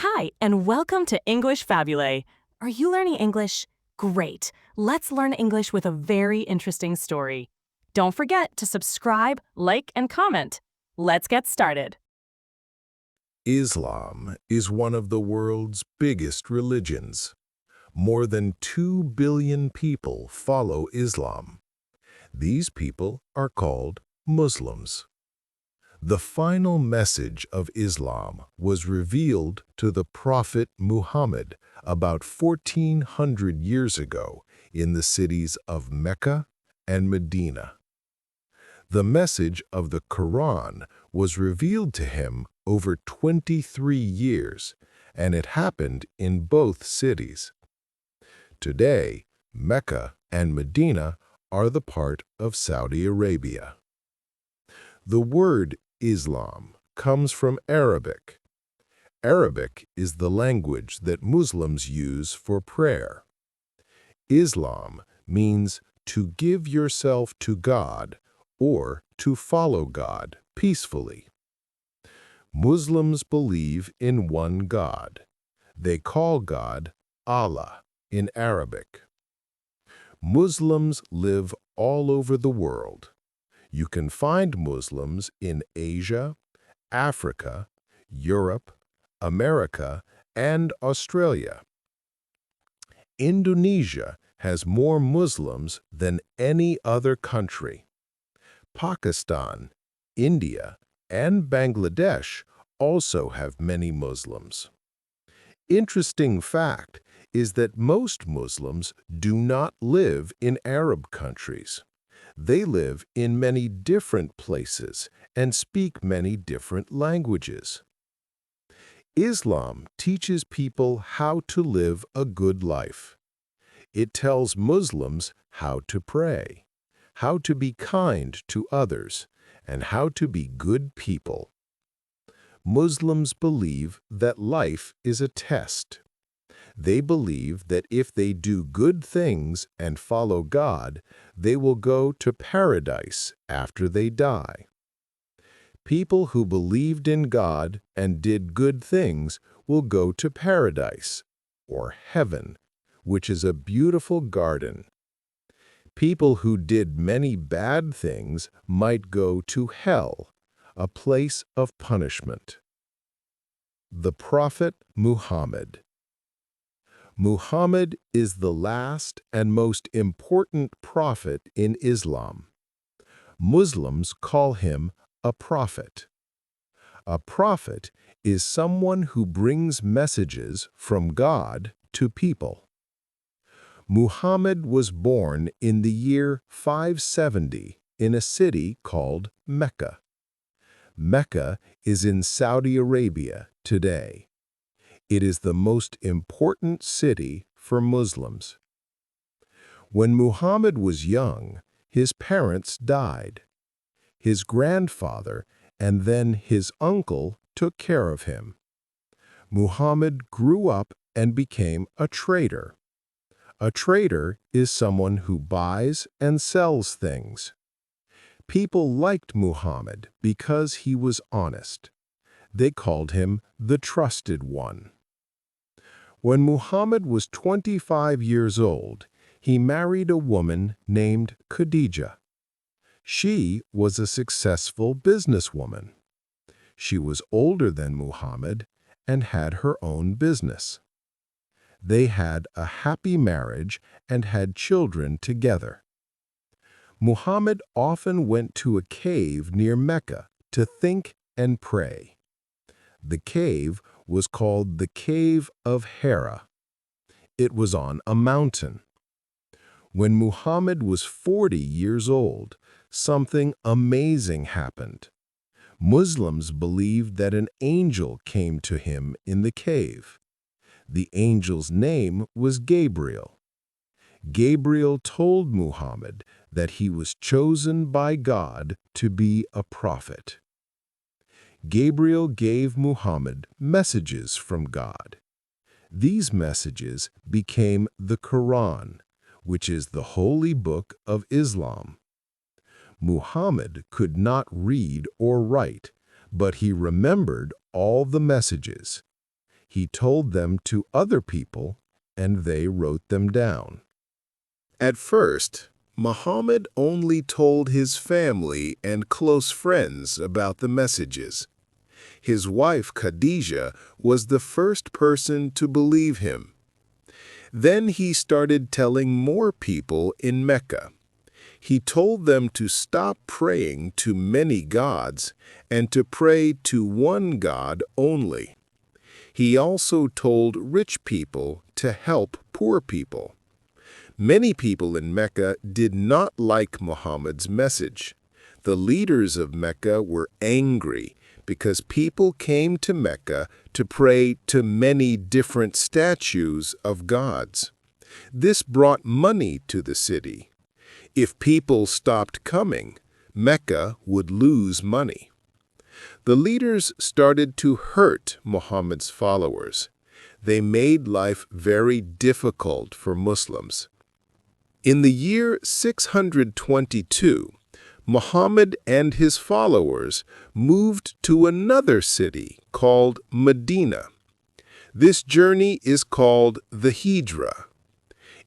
Hi, and welcome to English-Fabule. Are you learning English? Great. Let's learn English with a very interesting story. Don't forget to subscribe, like, and comment. Let's get started. Islam is one of the world's biggest religions. More than 2 billion people follow Islam. These people are called Muslims. The final message of Islam was revealed to the Prophet Muhammad about 1400 years ago in the cities of Mecca and Medina. The message of the Quran was revealed to him over 23 years, and it happened in both cities. Today, Mecca and Medina are the part of Saudi Arabia. The word Islam comes from Arabic. Arabic is the language that Muslims use for prayer. Islam means to give yourself to God or to follow God peacefully. Muslims believe in one God. They call God Allah in Arabic. Muslims live all over the world. You can find Muslims in Asia, Africa, Europe, America, and Australia. Indonesia has more Muslims than any other country. Pakistan, India, and Bangladesh also have many Muslims. Interesting fact is that most Muslims do not live in Arab countries. They live in many different places and speak many different languages. Islam teaches people how to live a good life. It tells Muslims how to pray, how to be kind to others, and how to be good people. Muslims believe that life is a test. They believe that if they do good things and follow God, they will go to paradise after they die. People who believed in God and did good things will go to paradise, or heaven, which is a beautiful garden. People who did many bad things might go to hell, a place of punishment. The Prophet Muhammad. Muhammad is the last and most important prophet in Islam. Muslims call him a prophet. A prophet is someone who brings messages from God to people. Muhammad was born in the year 570 in a city called Mecca. Mecca is in Saudi Arabia today. It is the most important city for Muslims. When Muhammad was young, his parents died. His grandfather and then his uncle took care of him. Muhammad grew up and became a trader. A trader is someone who buys and sells things. People liked Muhammad because he was honest. They called him the Trusted One. When Muhammad was 25 years old, he married a woman named Khadija. She was a successful businesswoman. She was older than Muhammad and had her own business. They had a happy marriage and had children together. Muhammad often went to a cave near Mecca to think and pray. The cave was called the Cave of Hira. It was on a mountain. When Muhammad was 40 years old, something amazing happened. Muslims believed that an angel came to him in the cave. The angel's name was Gabriel. Gabriel told Muhammad that he was chosen by God to be a prophet. Gabriel gave Muhammad messages from God. These messages became the Quran, which is the holy book of Islam. Muhammad could not read or write, but he remembered all the messages. He told them to other people, and they wrote them down. At first, Muhammad only told his family and close friends about the messages. His wife Khadijah was the first person to believe him. Then he started telling more people in Mecca. He told them to stop praying to many gods and to pray to one God only. He also told rich people to help poor people. Many people in Mecca did not like Muhammad's message. The leaders of Mecca were angry because people came to Mecca to pray to many different statues of gods. This brought money to the city. If people stopped coming, Mecca would lose money. The leaders started to hurt Muhammad's followers. They made life very difficult for Muslims. In the year 622, Muhammad and his followers moved to another city called Medina. This journey is called the Hijra.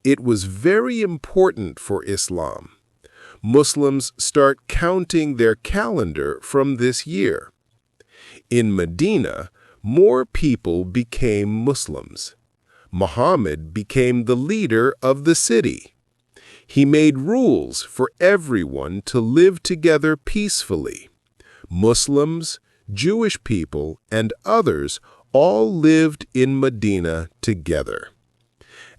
It was very important for Islam. Muslims start counting their calendar from this year. In Medina, more people became Muslims. Muhammad became the leader of the city. He made rules for everyone to live together peacefully. Muslims, Jewish people, and others all lived in Medina together.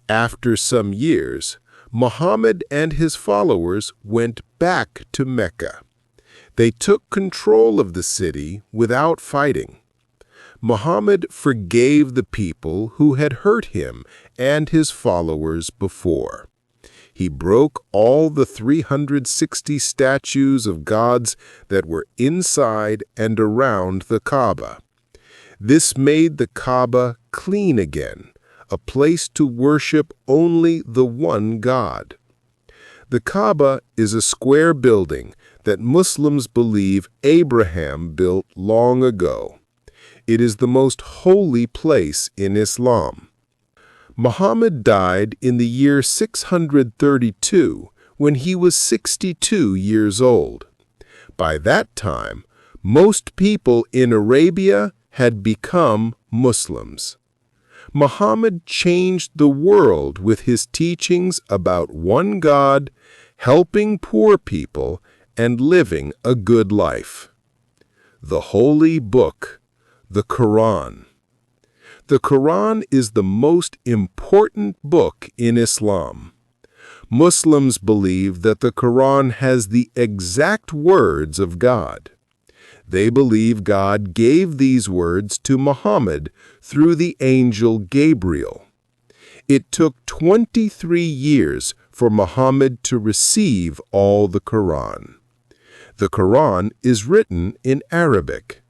After some years, Muhammad and his followers went back to Mecca. They took control of the city without fighting. Muhammad forgave the people who had hurt him and his followers before. He broke all the 360 statues of gods that were inside and around the Kaaba. This made the Kaaba clean again, a place to worship only the one God. The Kaaba is a square building that Muslims believe Abraham built long ago. It is the most holy place in Islam. Muhammad died in the year 632 when he was 62 years old. By that time, most people in Arabia had become Muslims. Muhammad changed the world with his teachings about one God, helping poor people, and living a good life. The Holy Book, the Quran. The Quran is the most important book in Islam. Muslims believe that the Quran has the exact words of God. They believe God gave these words to Muhammad through the angel Gabriel. It took 23 years for Muhammad to receive all the Quran. The Quran is written in Arabic.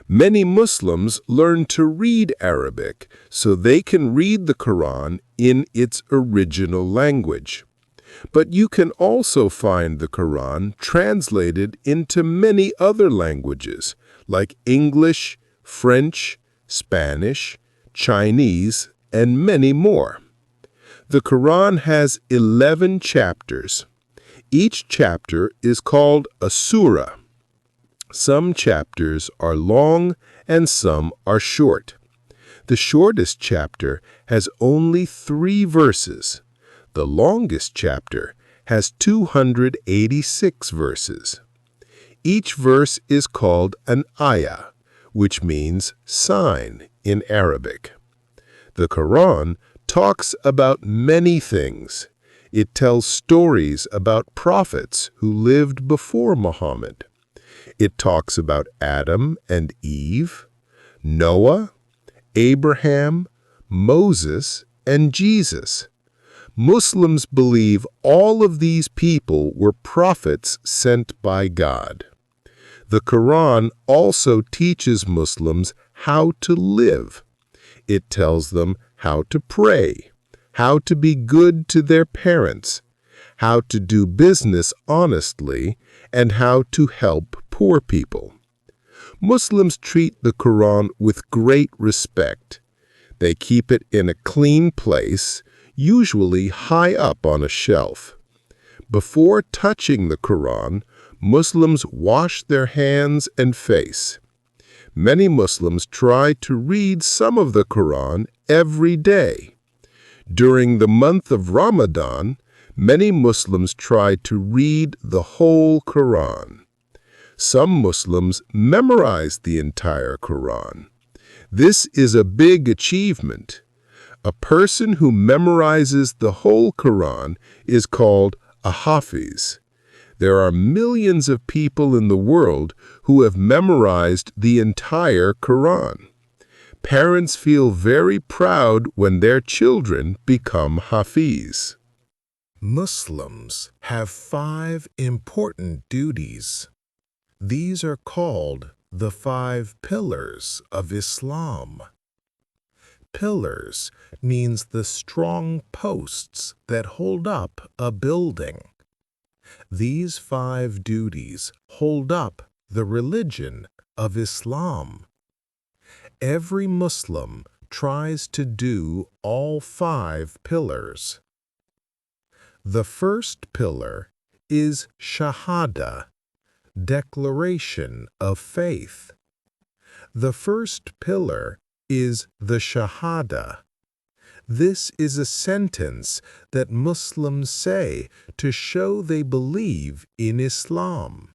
Many Muslims learn to read Arabic so they can read the Quran in its original language. But you can also find the Quran translated into many other languages like English, French, Spanish, Chinese, and many more. The Quran has 11 chapters. Each chapter is called a surah. Some chapters are long and some are short. The shortest chapter has only 3 verses. The longest chapter has 286 verses. Each verse is called an ayah, which means sign in Arabic. The Quran talks about many things. It tells stories about prophets who lived before Muhammad. It talks about Adam and Eve, Noah, Abraham, Moses, and Jesus. Muslims believe all of these people were prophets sent by God. The Quran also teaches Muslims how to live. It tells them how to pray, how to be good to their parents, how to do business honestly, and how to help poor people. Muslims treat the Quran with great respect. They keep it in a clean place, usually high up on a shelf. Before touching the Quran, Muslims wash their hands and face. Many Muslims try to read some of the Quran every day. During the month of Ramadan, many Muslims try to read the whole Quran. Some Muslims memorize the entire Quran. This is a big achievement. A person who memorizes the whole Quran is called a Hafiz. There are millions of people in the world who have memorized the entire Quran. Parents feel very proud when their children become Hafiz. Muslims have 5 important duties. These are called the 5 pillars of Islam. Pillars means the strong posts that hold up a building. These 5 duties hold up the religion of Islam. Every Muslim tries to do all 5 pillars. The first pillar is Shahada, declaration of faith. The first pillar is the Shahada. This is a sentence that Muslims say to show they believe in Islam.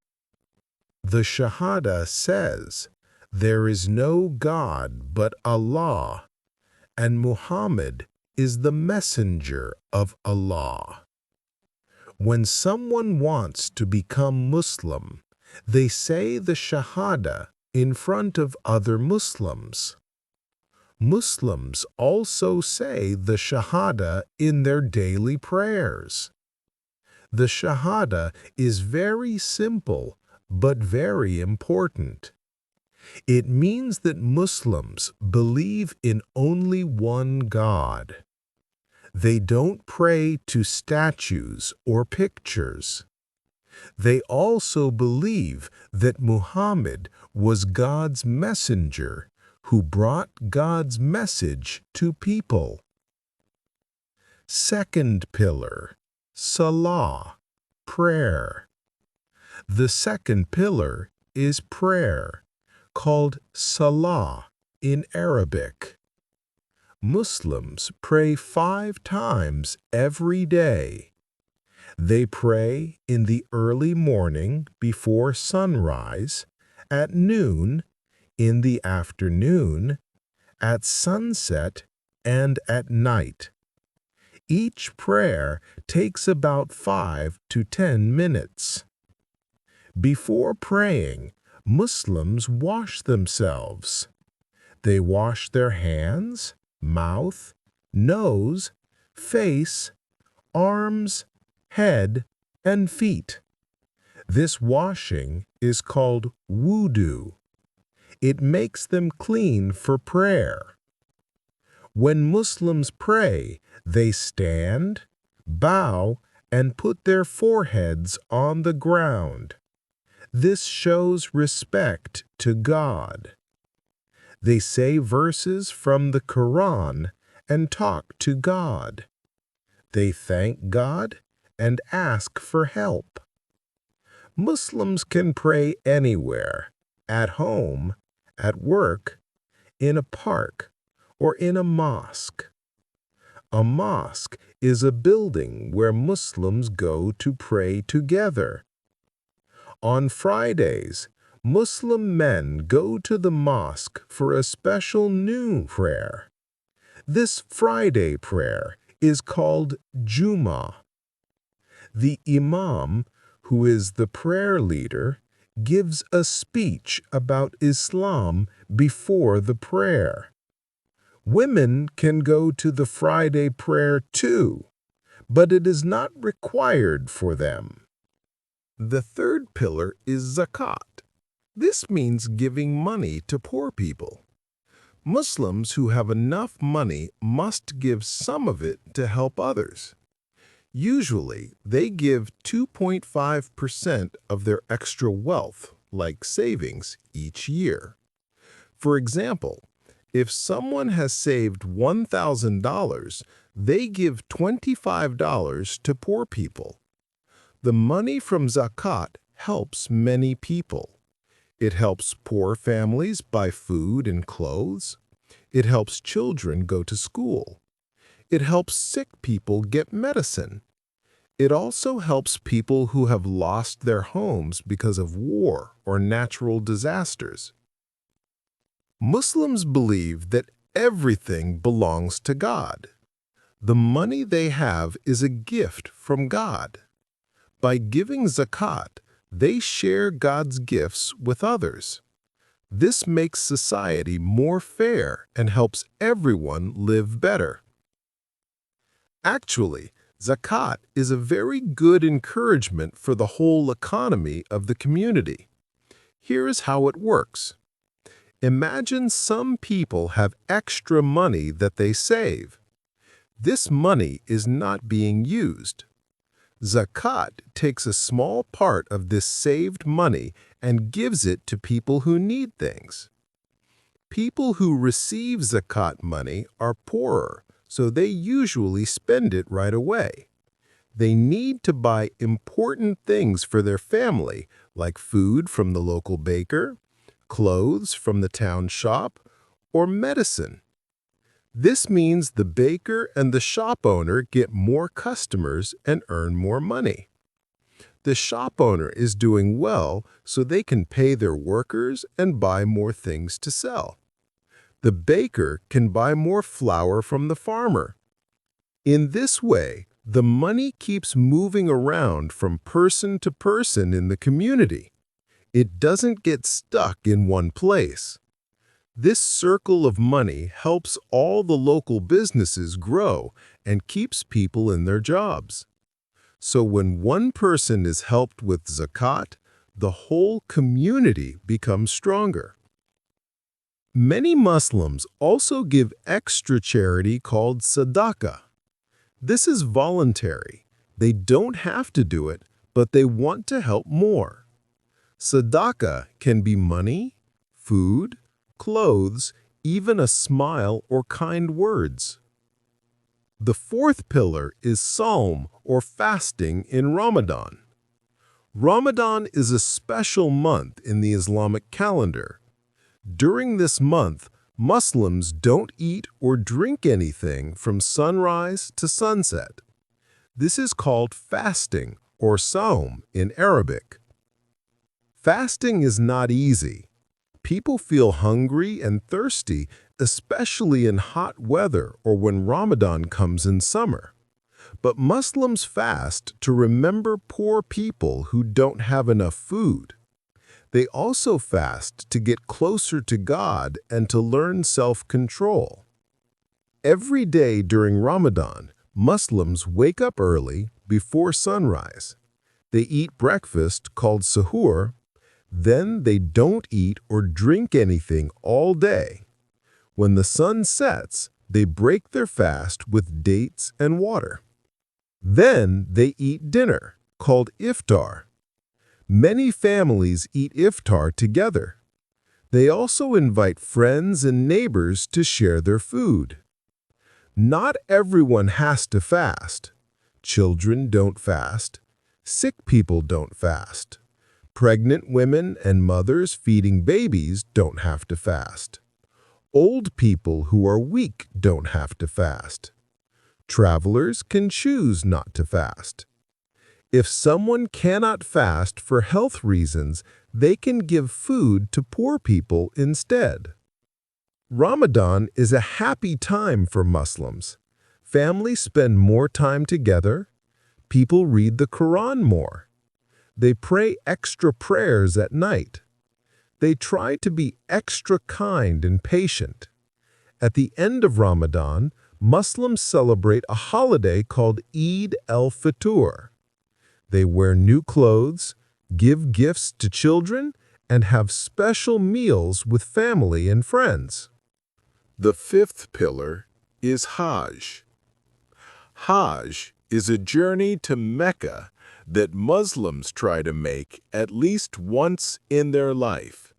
The Shahada says, "There is no God but Allah, and Muhammad is the messenger of Allah." When someone wants to become Muslim, they say the Shahada in front of other Muslims. Muslims also say the Shahada in their daily prayers. The Shahada is very simple but very important. It means that Muslims believe in only one God. They don't pray to statues or pictures. They also believe that Muhammad was God's messenger who brought God's message to people. Second pillar, Salah, prayer. The second pillar is prayer, called Salah in Arabic. Muslims pray 5 times every day. They pray in the early morning before sunrise, at noon, in the afternoon, at sunset, and at night. Each prayer takes about 5 to 10 minutes. Before praying, Muslims wash themselves. They wash their hands, mouth, nose, face, arms, head, and feet. This washing is called wudu. It makes them clean for prayer. When Muslims pray, they stand, bow, and put their foreheads on the ground. This shows respect to God. They say verses from the Quran and talk to God. They thank God and ask for help. Muslims can pray anywhere, at home, at work, in a park, or in a mosque. A mosque is a building where Muslims go to pray together. On Fridays, Muslim men go to the mosque for a special noon prayer. This Friday prayer is called Jummah. The Imam, who is the prayer leader, gives a speech about Islam before the prayer. Women can go to the Friday prayer too, but it is not required for them. The third pillar is zakat. This means giving money to poor people. Muslims who have enough money must give some of it to help others. Usually, they give 2.5% of their extra wealth, like savings, each year. For example, If someone has saved $1,000, they give $25 to poor people. The money from zakat helps many people. It helps poor families buy food and clothes. It helps children go to school. It helps sick people get medicine. It also helps people who have lost their homes because of war or natural disasters. Muslims believe that everything belongs to God. The money they have is a gift from God. By giving zakat, they share God's gifts with others. This makes society more fair and helps everyone live better. Actually, zakat is a very good encouragement for the whole economy of the community. Here is how it works. Imagine some people have extra money that they save. This money is not being used. Zakat takes a small part of this saved money and gives it to people who need things. People who receive zakat money are poorer, so they usually spend it right away. They need to buy important things for their family, like food from the local baker, clothes from the town shop, or medicine. This means the baker and the shop owner get more customers and earn more money. The shop owner is doing well so they can pay their workers and buy more things to sell. The baker can buy more flour from the farmer. In this way, the money keeps moving around from person to person in the community. It doesn't get stuck in one place. This circle of money helps all the local businesses grow and keeps people in their jobs. So when one person is helped with zakat, the whole community becomes stronger. Many Muslims also give extra charity called sadaqah. This is voluntary. They don't have to do it, but they want to help more. Sadaqah can be money, food, clothes, even a smile or kind words. The fourth pillar is Sawm or fasting in Ramadan. Ramadan is a special month in the Islamic calendar. During this month, Muslims don't eat or drink anything from sunrise to sunset. This is called fasting or Sawm in Arabic. Fasting is not easy. People feel hungry and thirsty, especially in hot weather or when Ramadan comes in summer. But Muslims fast to remember poor people who don't have enough food. They also fast to get closer to God and to learn self-control. Every day during Ramadan, Muslims wake up early before sunrise. They eat breakfast called suhoor. Then they don't eat or drink anything all day. When the sun sets, they break their fast with dates and water. Then they eat dinner, called iftar. Many families eat iftar together. They also invite friends and neighbors to share their food. Not everyone has to fast. Children don't fast. Sick people don't fast. Pregnant women and mothers feeding babies don't have to fast. Old people who are weak don't have to fast. Travelers can choose not to fast. If someone cannot fast for health reasons, they can give food to poor people instead. Ramadan is a happy time for Muslims. Families spend more time together. People read the Quran more. They pray extra prayers at night. They try to be extra kind and patient. At the end of Ramadan, Muslims celebrate a holiday called Eid al-Fitr. They wear new clothes, give gifts to children, and have special meals with family and friends. The fifth pillar is Hajj. Hajj is a journey to Mecca that Muslims try to make at least once in their life.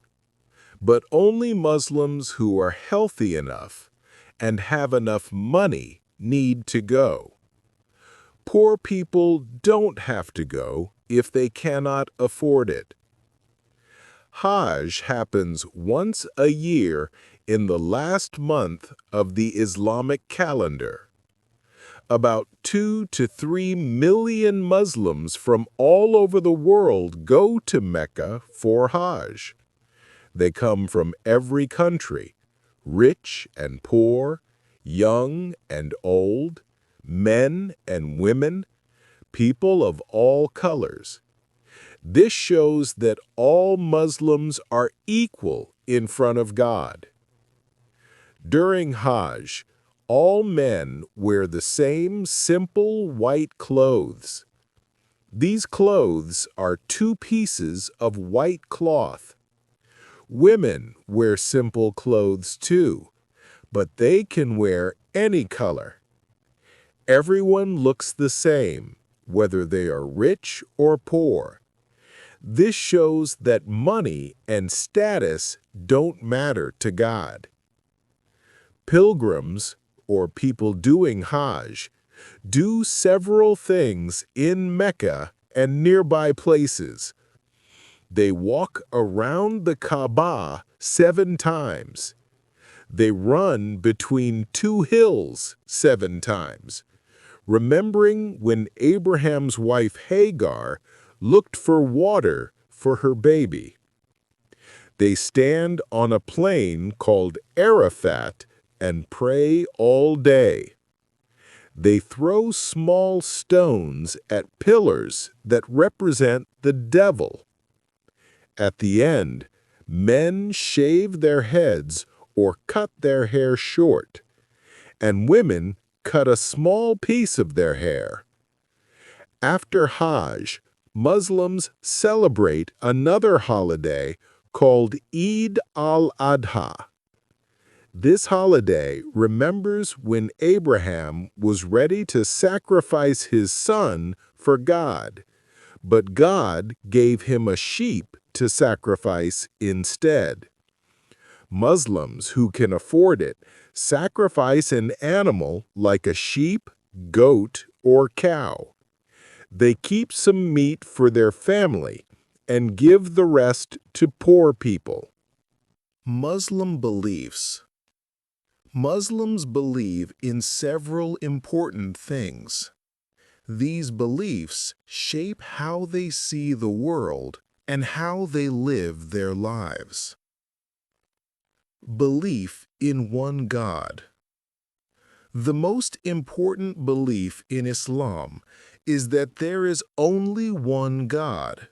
But only Muslims who are healthy enough and have enough money need to go. Poor people don't have to go if they cannot afford it. Hajj happens once a year in the last month of the Islamic calendar. About 2 to 3 million Muslims from all over the world go to Mecca for Hajj. They come from every country, rich and poor, young and old, men and women, people of all colors. This shows that all Muslims are equal in front of God. During Hajj, all men wear the same simple white clothes. These clothes are 2 pieces of white cloth. Women wear simple clothes too, but they can wear any color. Everyone looks the same, whether they are rich or poor. This shows that money and status don't matter to God. Pilgrims, or people doing Hajj, do several things in Mecca and nearby places. They walk around the Kaaba 7 times. They run between 2 hills 7 times, remembering when Abraham's wife Hagar looked for water for her baby. They stand on a plain called Arafat and pray all day. They throw small stones at pillars that represent the devil. At the end, men shave their heads or cut their hair short, and women cut a small piece of their hair. After Hajj, Muslims celebrate another holiday called Eid al-Adha. This holiday remembers when Abraham was ready to sacrifice his son for God, but God gave him a sheep to sacrifice instead. Muslims who can afford it sacrifice an animal like a sheep, goat, or cow. They keep some meat for their family and give the rest to poor people. Muslim beliefs. Muslims believe in several important things. These beliefs shape how they see the world and how they live their lives. Belief in one God. The most important belief in Islam is that there is only one God.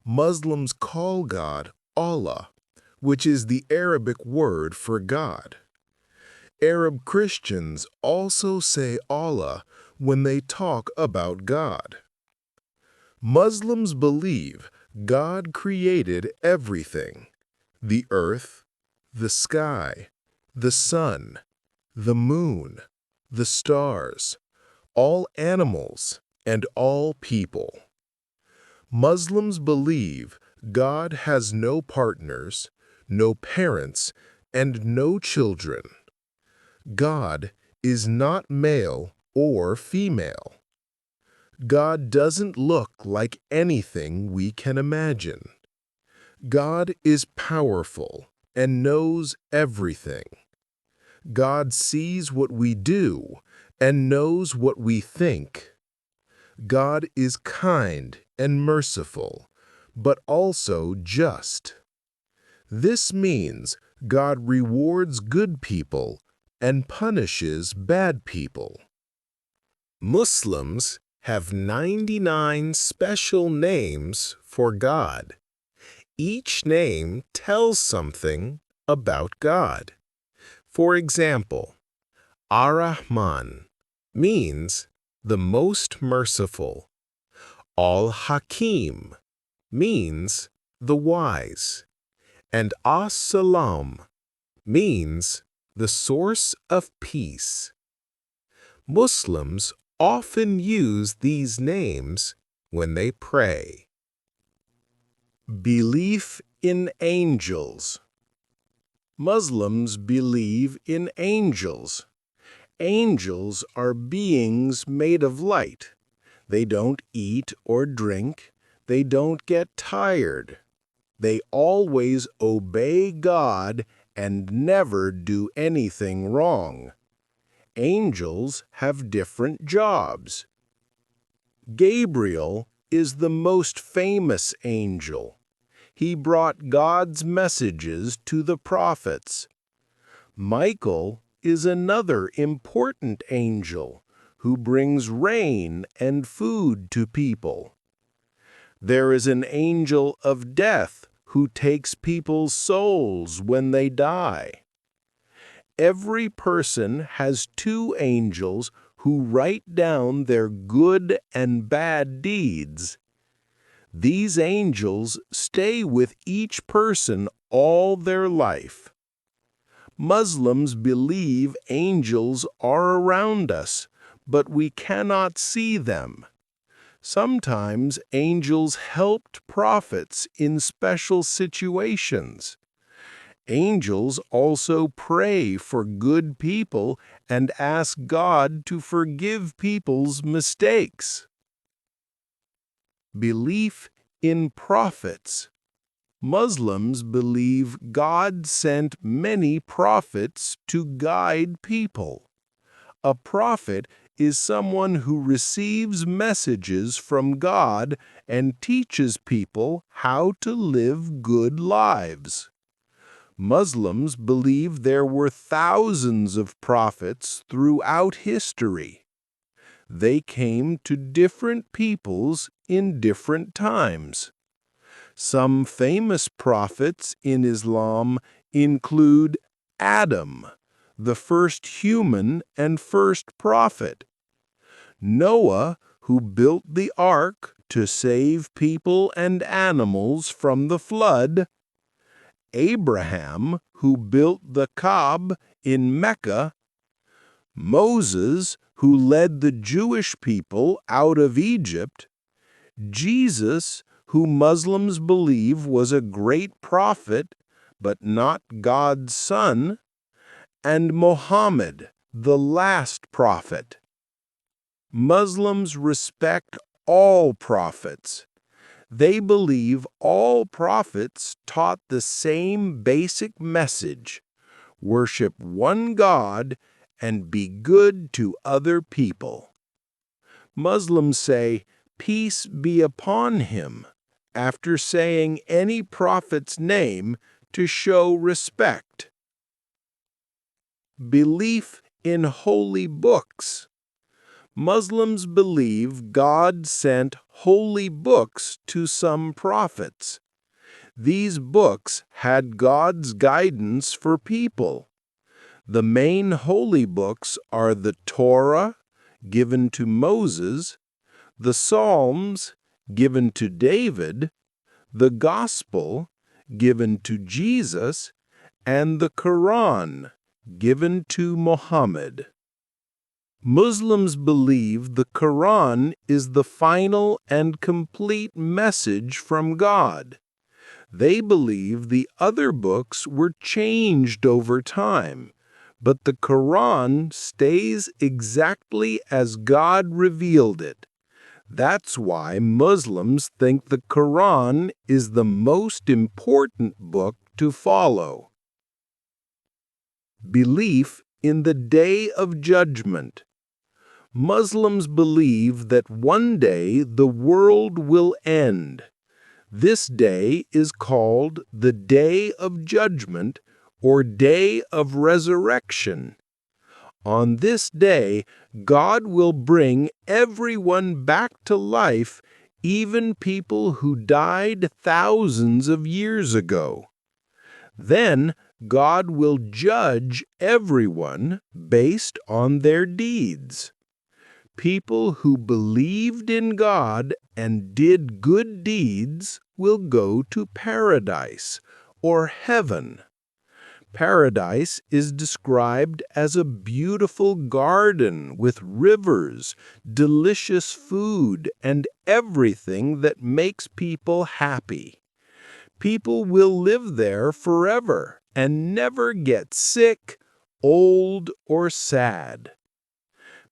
Muslims call God Allah, which is the Arabic word for God. Arab Christians also say Allah when they talk about God. Muslims believe God created everything: the earth, the sky, the sun, the moon, the stars, all animals, and all people. Muslims believe God has no partners, no parents, and no children. God is not male or female. God doesn't look like anything we can imagine. God is powerful and knows everything. God sees what we do and knows what we think. God is kind and merciful, but also just. This means God rewards good people and punishes bad people. Muslims have 99 special names for God. Each name tells something about God. For example, Ar-Rahman means the most merciful. Al-Hakim means the wise. And As-Salam means the source of peace. Muslims often use these names when they pray. Belief in angels. Muslims believe in angels. Angels are beings made of light. They don't eat or drink. They don't get tired. They always obey God and never do anything wrong. Angels have different jobs. Gabriel is the most famous angel. He brought God's messages to the prophets. Michael is another important angel who brings rain and food to people. There is an angel of death who takes people's souls when they die. Every person has two angels who write down their good and bad deeds. These angels stay with each person all their life. Muslims believe angels are around us, but we cannot see them. Sometimes angels helped prophets in special situations. Angels also pray for good people and ask God to forgive people's mistakes. Belief in prophets. Muslims believe God sent many prophets to guide people. A prophet is someone who receives messages from God and teaches people how to live good lives. Muslims believe there were thousands of prophets throughout history. They came to different peoples in different times. Some famous prophets in Islam include Adam, the first human and first prophet; Noah, who built the ark to save people and animals from the flood; Abraham, who built the Kaaba in Mecca; Moses, who led the Jewish people out of Egypt; Jesus, who Muslims believe was a great prophet, but not God's son; and Muhammad, the last prophet. Muslims respect all prophets. They believe all prophets taught the same basic message: worship one God and be good to other people. Muslims say, "Peace be upon him," after saying any prophet's name to show respect. Belief in holy books. Muslims believe God sent holy books to some prophets. These books had God's guidance for people. The main holy books are the Torah, given to Moses; the Psalms, given to David; the Gospel, given to Jesus; and the Quran, given to Muhammad. Muslims believe the Quran is the final and complete message from God. They believe the other books were changed over time, but the Quran stays exactly as God revealed it. That's why Muslims think the Quran is the most important book to follow. Belief in the Day of Judgment. Muslims believe that one day the world will end. This day is called the Day of Judgment or Day of Resurrection. On this day, God will bring everyone back to life, even people who died thousands of years ago. Then God will judge everyone based on their deeds. People who believed in God and did good deeds will go to paradise, or heaven. Paradise is described as a beautiful garden with rivers, delicious food, and everything that makes people happy. People will live there forever and never get sick, old, or sad.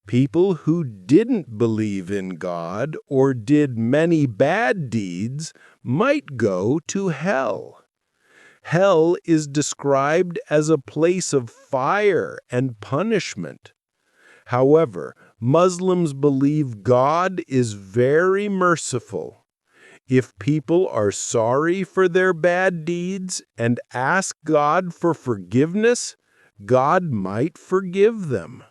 People who didn't believe in God or did many bad deeds might go to hell. Hell is described as a place of fire and punishment. However, Muslims believe God is very merciful. If people are sorry for their bad deeds and ask God for forgiveness, God might forgive them.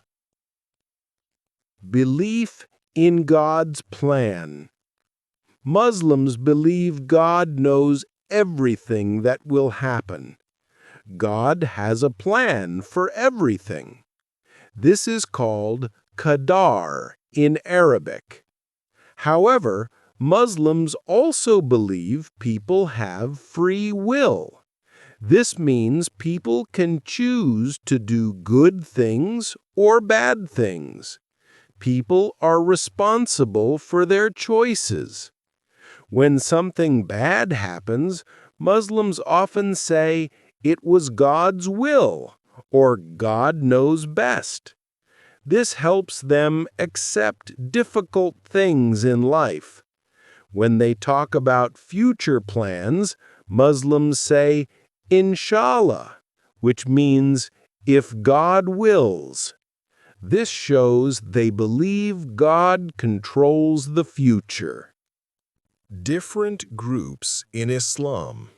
Belief in God's plan. Muslims believe God knows everything that will happen. God has a plan for everything. This is called qadar in Arabic. However, Muslims also believe people have free will. This means people can choose to do good things or bad things. People are responsible for their choices. When something bad happens, Muslims often say, "It was God's will," or "God knows best." This helps them accept difficult things in life. When they talk about future plans, Muslims say, "Inshallah," which means, "if God wills." This shows they believe God controls the future. Different groups in Islam.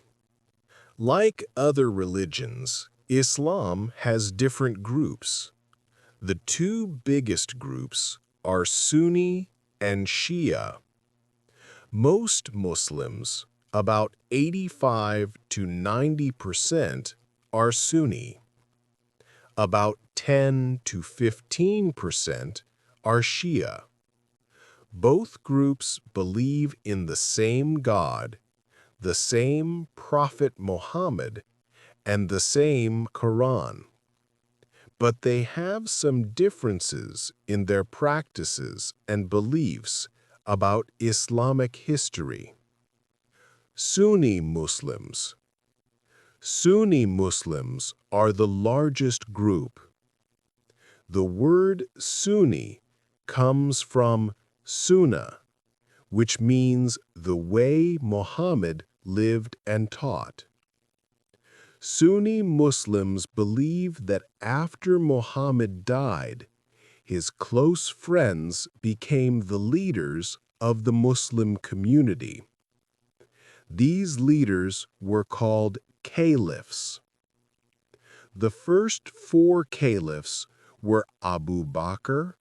Like other religions, Islam has different groups. The two biggest groups are Sunni and Shia. Most Muslims, about 85 to 90%, are Sunni. About 10 to 15% are Shia. Both groups believe in the same God, the same Prophet Muhammad, and the same Quran. But they have some differences in their practices and beliefs about Islamic history. Sunni Muslims. Sunni Muslims are the largest group. The word Sunni comes from Sunnah, which means the way Muhammad lived and taught. Sunni Muslims believe that after Muhammad died, his close friends became the leaders of the Muslim community. These leaders were called caliphs. The first four caliphs were Abu Bakr,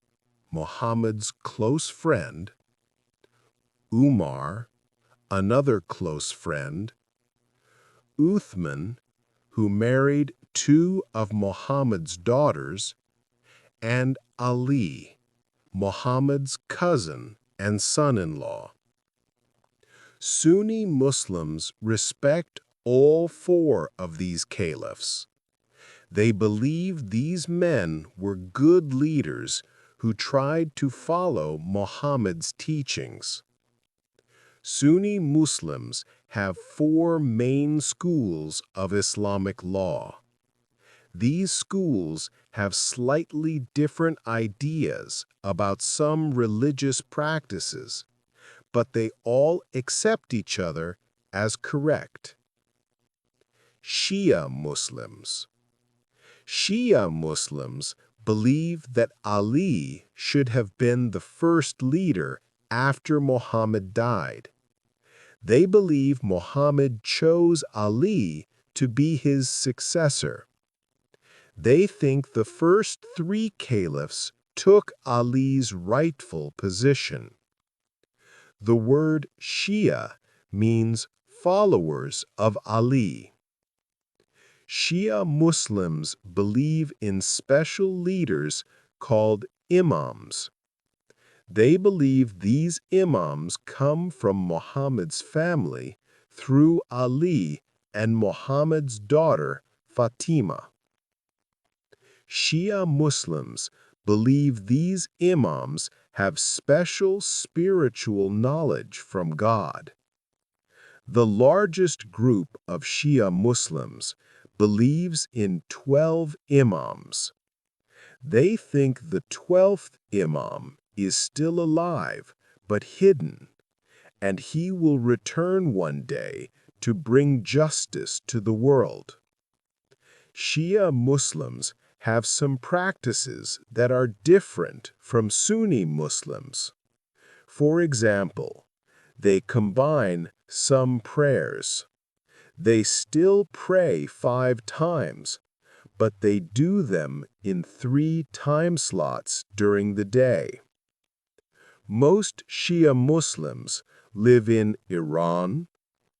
Muhammad's close friend, Umar, another close friend, Uthman, who married two of Muhammad's daughters, and Ali, Muhammad's cousin and son-in-law. Sunni Muslims respect all four of these caliphs. They believe these men were good leaders who tried to follow Muhammad's teachings. Sunni Muslims have four main schools of Islamic law. These schools have slightly different ideas about some religious practices, but they all accept each other as correct. Shia Muslims. Shia Muslims believe that Ali should have been the first leader after Muhammad died. They believe Muhammad chose Ali to be his successor. They think the first three caliphs took Ali's rightful position. The word Shia means followers of Ali. Shia Muslims believe in special leaders called imams. They believe these imams come from Muhammad's family through Ali and Muhammad's daughter Fatima. Shia Muslims believe these imams have special spiritual knowledge from God. The largest group of Shia Muslims believes in 12 imams. They think the 12th imam is still alive but hidden, and he will return one day to bring justice to the world. Shia Muslims have some practices that are different from Sunni Muslims. For example, they combine some prayers. They still pray 5 times, but they do them in 3 time slots during the day. Most Shia Muslims live in Iran,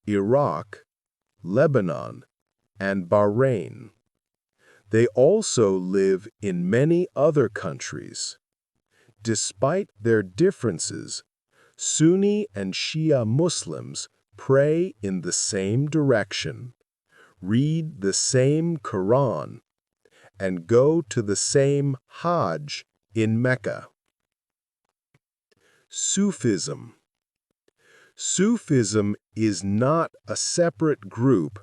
Iraq, Lebanon, and Bahrain. They also live in many other countries. Despite their differences, Sunni and Shia Muslims pray in the same direction, read the same Quran, and go to the same Hajj in Mecca. Sufism. Sufism is not a separate group,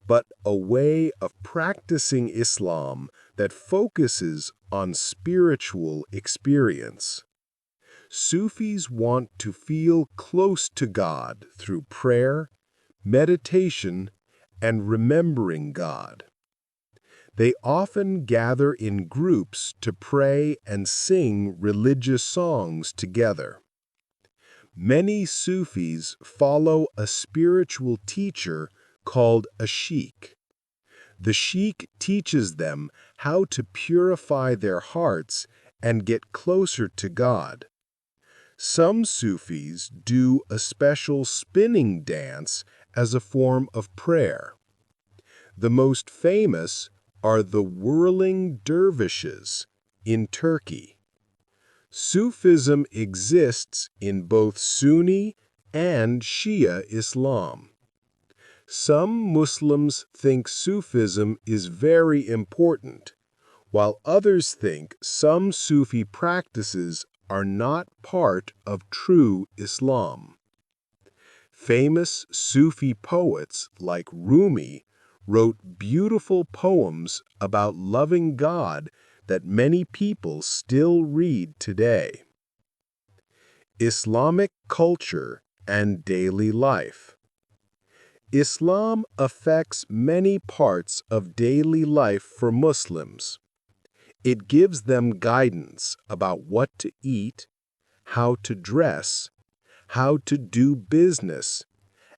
but a way of practicing Islam that focuses on spiritual experience. Sufis want to feel close to God through prayer, meditation, and remembering God. They often gather in groups to pray and sing religious songs together. Many Sufis follow a spiritual teacher called a sheikh. The sheikh teaches them how to purify their hearts and get closer to God. Some Sufis do a special spinning dance as a form of prayer. The most famous are the whirling dervishes in Turkey. Sufism exists in both Sunni and Shia Islam. Some Muslims think Sufism is very important, while others think some Sufi practices are not part of true Islam. Famous Sufi poets like Rumi wrote beautiful poems about loving God that many people still read today. Islamic culture and daily life. Islam affects many parts of daily life for Muslims. It gives them guidance about what to eat, how to dress, how to do business,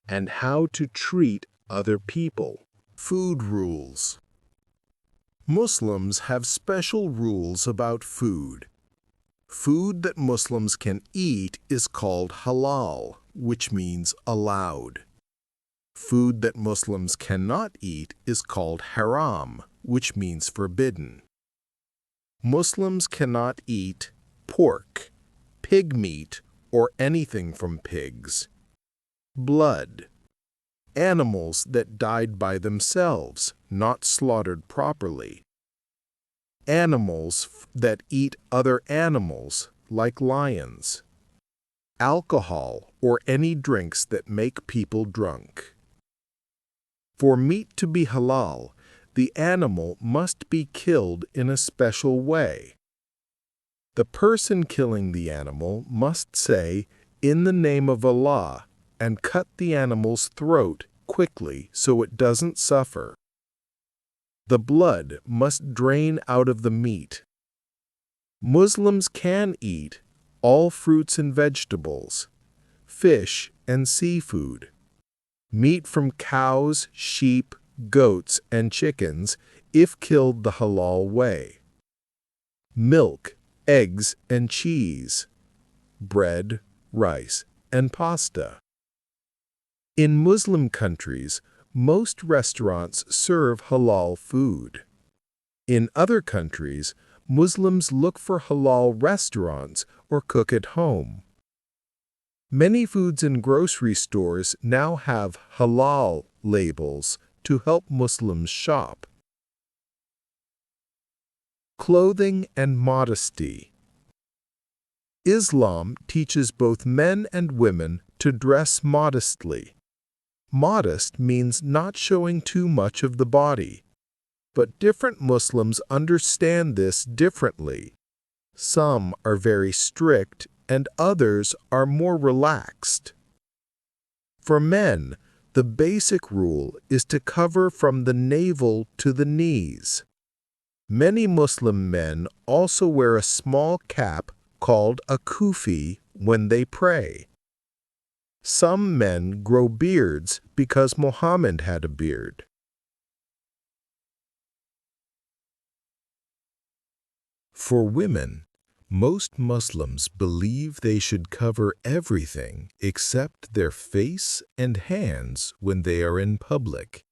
and how to treat other people. Food rules. Muslims have special rules about food. Food that Muslims can eat is called halal, which means allowed. Food that Muslims cannot eat is called haram, which means forbidden. Muslims cannot eat pork, pig meat, or anything from pigs. Blood. Animals that died by themselves, not slaughtered properly. Animals that eat other animals, like lions. Alcohol or any drinks that make people drunk. For meat to be halal, the animal must be killed in a special way. The person killing the animal must say, "In the name of Allah," and cut the animal's throat quickly so it doesn't suffer. The blood must drain out of the meat. Muslims can eat all fruits and vegetables, fish and seafood, meat from cows, sheep, goats, and chickens if killed the halal way, milk, eggs, and cheese, bread, rice, and pasta. In Muslim countries, most restaurants serve halal food. In other countries, Muslims look for halal restaurants or cook at home. Many foods and grocery stores now have halal labels to help Muslims shop. Clothing and modesty. Islam teaches both men and women to dress modestly. Modest means not showing too much of the body, But different Muslims understand this differently. Some are very strict and others are more relaxed. For men, the basic rule is to cover from the navel to the knees. Many Muslim men also wear a small cap called a kufi when they pray. Some men grow beards because Muhammad had a beard. For women, most Muslims believe they should cover everything except their face and hands when they are in public.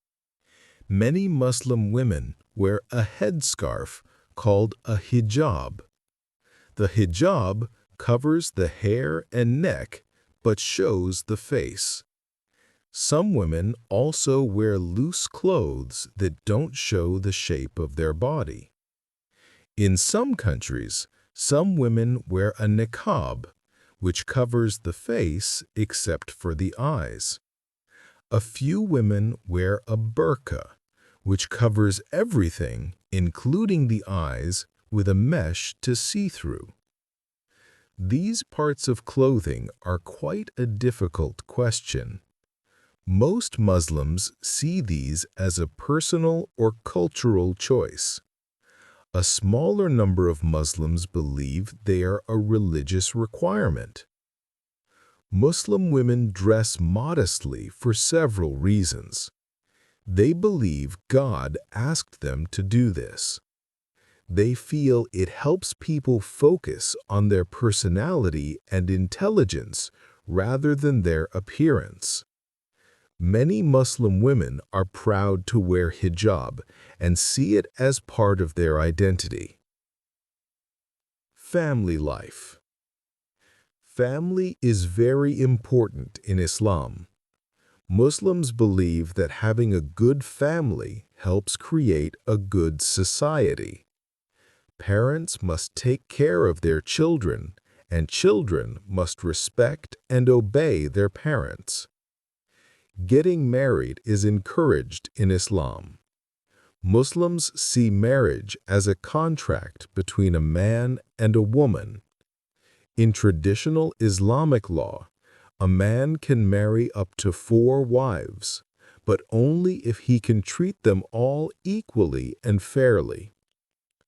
Many Muslim women wear a headscarf called a hijab. The hijab covers the hair and neck but shows the face. Some women also wear loose clothes that don't show the shape of their body. In some countries, some women wear a niqab, which covers the face except for the eyes. A few women wear a burqa, which covers everything, including the eyes, with a mesh to see through. These parts of clothing are quite a difficult question. Most Muslims see these as a personal or cultural choice. A smaller number of Muslims believe they are a religious requirement. Muslim women dress modestly for several reasons. They believe God asked them to do this. They feel it helps people focus on their personality and intelligence rather than their appearance. Many Muslim women are proud to wear hijab and see it as part of their identity. Family life. Family is very important in Islam. Muslims believe that having a good family helps create a good society. Parents must take care of their children, and children must respect and obey their parents. Getting married is encouraged in Islam. Muslims see marriage as a contract between a man and a woman. In traditional Islamic law, a man can marry up to 4 wives, but only if he can treat them all equally and fairly.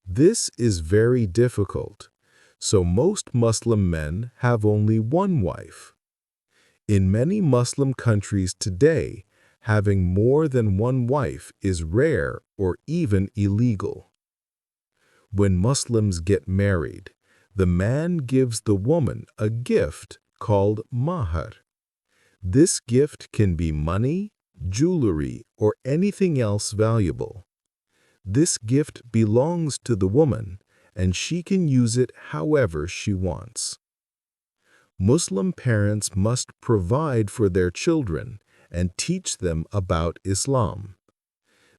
This is very difficult, so most Muslim men have only 1 wife. In many Muslim countries today, having more than 1 wife is rare or even illegal. When Muslims get married, the man gives the woman a gift called mahar. This gift can be money, jewelry, or anything else valuable. This gift belongs to the woman, and she can use it however she wants. Muslim parents must provide for their children and teach them about Islam.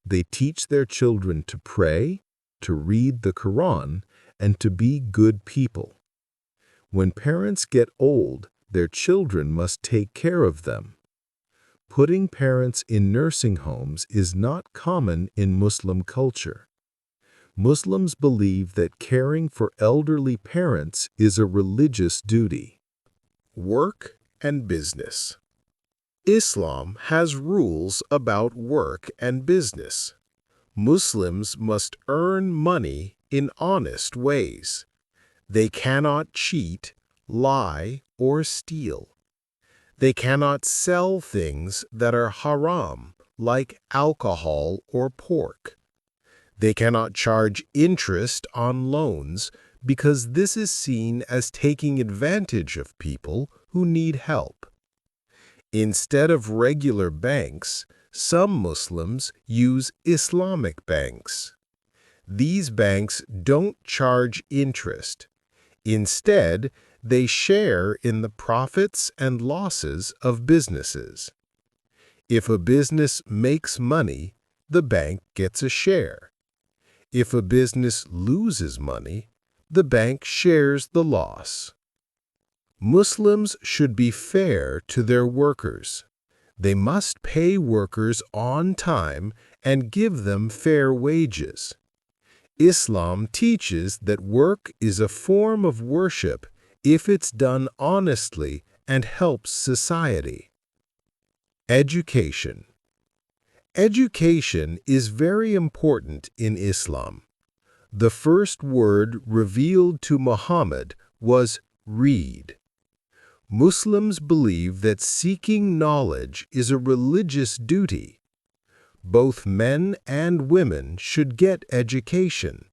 They teach their children to pray, to read the Quran, and to be good people. When parents get old, their children must take care of them. Putting parents in nursing homes is not common in Muslim culture. Muslims believe that caring for elderly parents is a religious duty. Work and business. Islam has rules about work and business. Muslims must earn money in honest ways. They cannot cheat, lie, or steal. They cannot sell things that are haram, like alcohol or pork. They cannot charge interest on loans because this is seen as taking advantage of people who need help. Instead of regular banks, some Muslims use Islamic banks. These banks don't charge interest. Instead, they share in the profits and losses of businesses. If a business makes money, the bank gets a share. If a business loses money, the bank shares the loss. Muslims should be fair to their workers. They must pay workers on time and give them fair wages. Islam teaches that work is a form of worship if it's done honestly and helps society. Education. Education is very important in Islam. The first word revealed to Muhammad was read. Muslims believe that seeking knowledge is a religious duty. Both men and women should get education.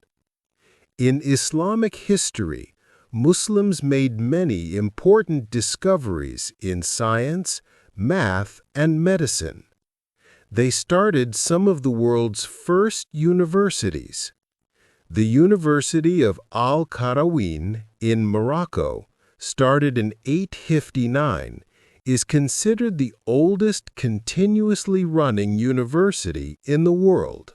In Islamic history, Muslims made many important discoveries in science, math, and medicine. They started some of the world's first universities. The University of Al-Qarawiyyin in Morocco, started in 859, is considered the oldest continuously running university in the world.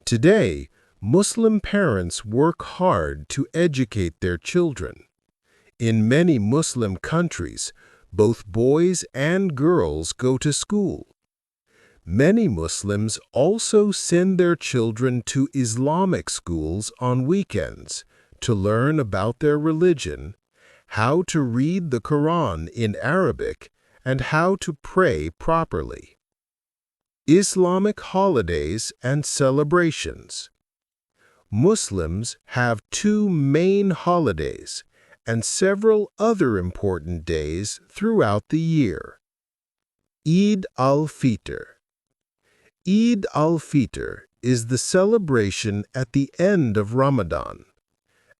Today, Muslim parents work hard to educate their children. In many Muslim countries, both boys and girls go to school. Many Muslims also send their children to Islamic schools on weekends to learn about their religion, how to read the Quran in Arabic, and how to pray properly. Islamic holidays and celebrations. Muslims have two main holidays and several other important days throughout the year. Eid al-Fitr. Eid al-Fitr is the celebration at the end of Ramadan.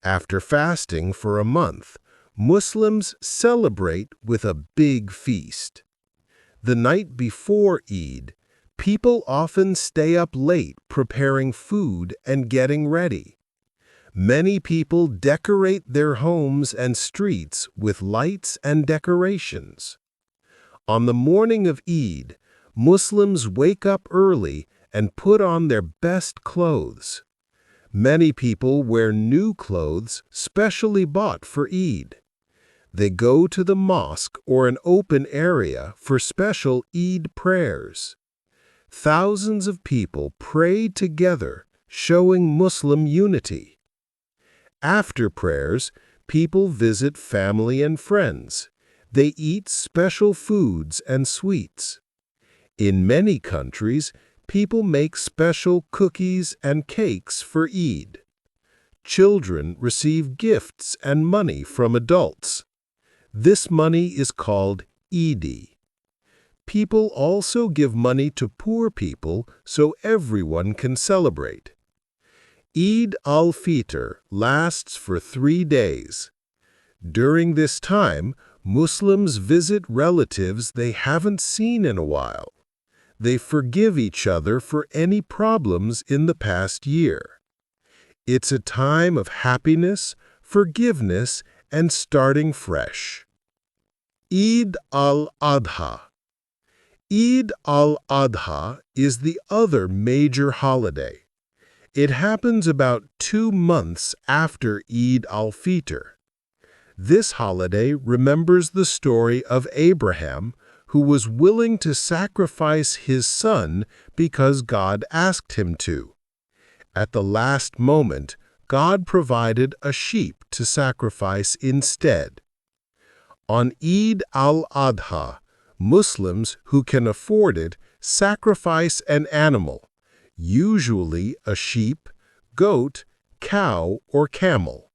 After fasting for a month, Muslims celebrate with a big feast. The night before Eid, people often stay up late preparing food and getting ready. Many people decorate their homes and streets with lights and decorations. On the morning of Eid, Muslims wake up early and put on their best clothes. Many people wear new clothes specially bought for Eid. They go to the mosque or an open area for special Eid prayers. Thousands of people pray together, showing Muslim unity. After prayers, people visit family and friends. They eat special foods and sweets. In many countries, people make special cookies and cakes for Eid. Children receive gifts and money from adults. This money is called Eid. People also give money to poor people so everyone can celebrate. Eid al-Fitr lasts for 3 days. During this time, Muslims visit relatives they haven't seen in a while. They forgive each other for any problems in the past year. It's a time of happiness, forgiveness, and starting fresh. Eid al-Adha. Eid al-Adha is the other major holiday. It happens about 2 months after Eid al-Fitr. This holiday remembers the story of Abraham, who was willing to sacrifice his son because God asked him to. At the last moment, God provided a sheep to sacrifice instead. On Eid al-Adha, Muslims who can afford it sacrifice an animal, usually a sheep, goat, cow, or camel.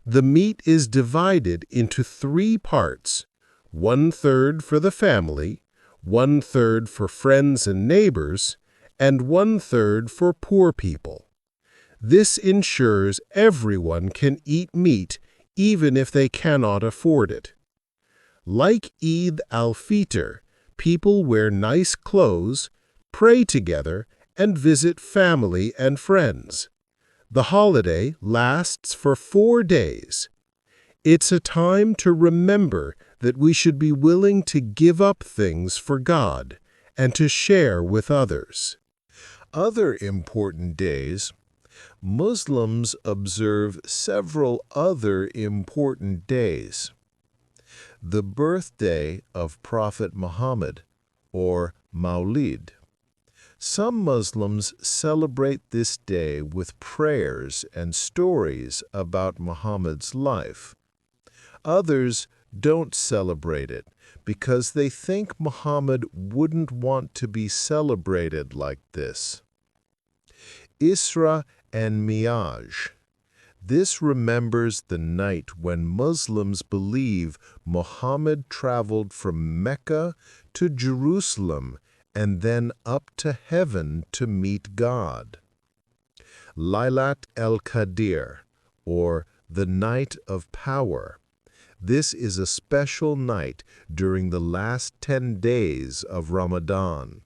The meat is divided into 3 parts, 1/3 for the family, 1/3 for friends and neighbors, and 1/3 for poor people. This ensures everyone can eat meat even if they cannot afford it. Like Eid al-Fitr, people wear nice clothes, pray together, and visit family and friends. The holiday lasts for 4 days. It's a time to remember that we should be willing to give up things for God and to share with others. Other important days. Muslims observe several other important days. The birthday of Prophet Muhammad, or Mawlid. Some Muslims celebrate this day with prayers and stories about Muhammad's life. Others don't celebrate it because they think Muhammad wouldn't want to be celebrated like this. Isra and Mi'raj. This remembers the night when Muslims believe Muhammad traveled from Mecca to Jerusalem and then up to heaven to meet God. Laylat el-Qadr, or the Night of Power. This is a special night during the last 10 days of Ramadan.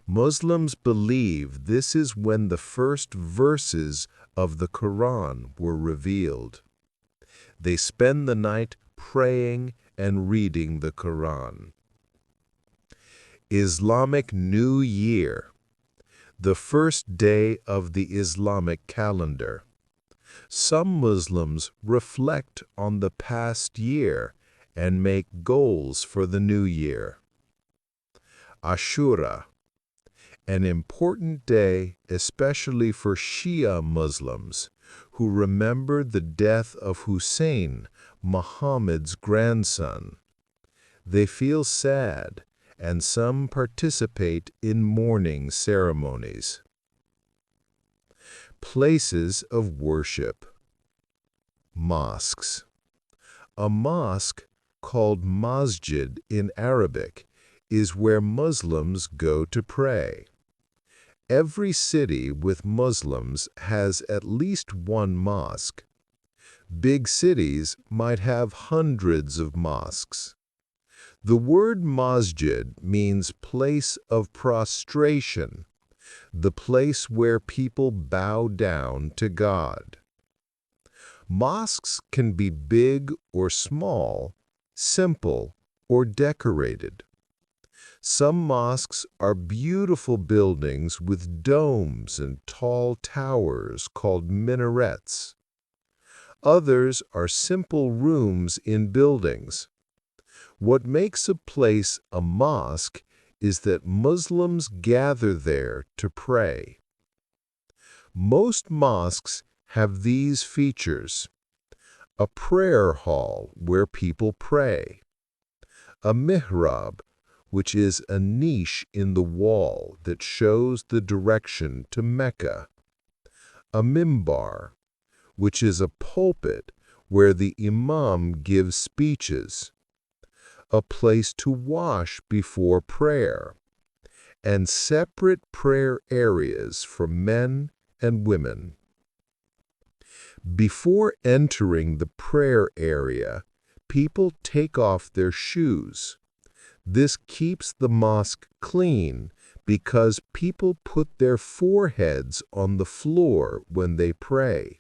Muslims believe this is when the first verses of the Quran were revealed. They spend the night praying and reading the Quran. Islamic New Year, the first day of the Islamic calendar. Some Muslims reflect on the past year and make goals for the new year. Ashura, an important day especially for Shia Muslims who remember the death of Hussein, Muhammad's grandson. They feel sad, and some participate in mourning ceremonies. Places of worship. Mosques. A mosque, called masjid in Arabic, is where Muslims go to pray. Every city with Muslims has at least one mosque. Big cities might have hundreds of mosques. The word masjid means place of prostration, the place where people bow down to God. Mosques can be big or small, simple or decorated. Some mosques are beautiful buildings with domes and tall towers called minarets. Others are simple rooms in buildings. What makes a place a mosque is that Muslims gather there to pray. Most mosques have these features: a prayer hall where people pray, a mihrab, which is a niche in the wall that shows the direction to Mecca, a mimbar, which is a pulpit where the imam gives speeches, a place to wash before prayer, and separate prayer areas for men and women. Before entering the prayer area, people take off their shoes. This keeps the mosque clean because people put their foreheads on the floor when they pray.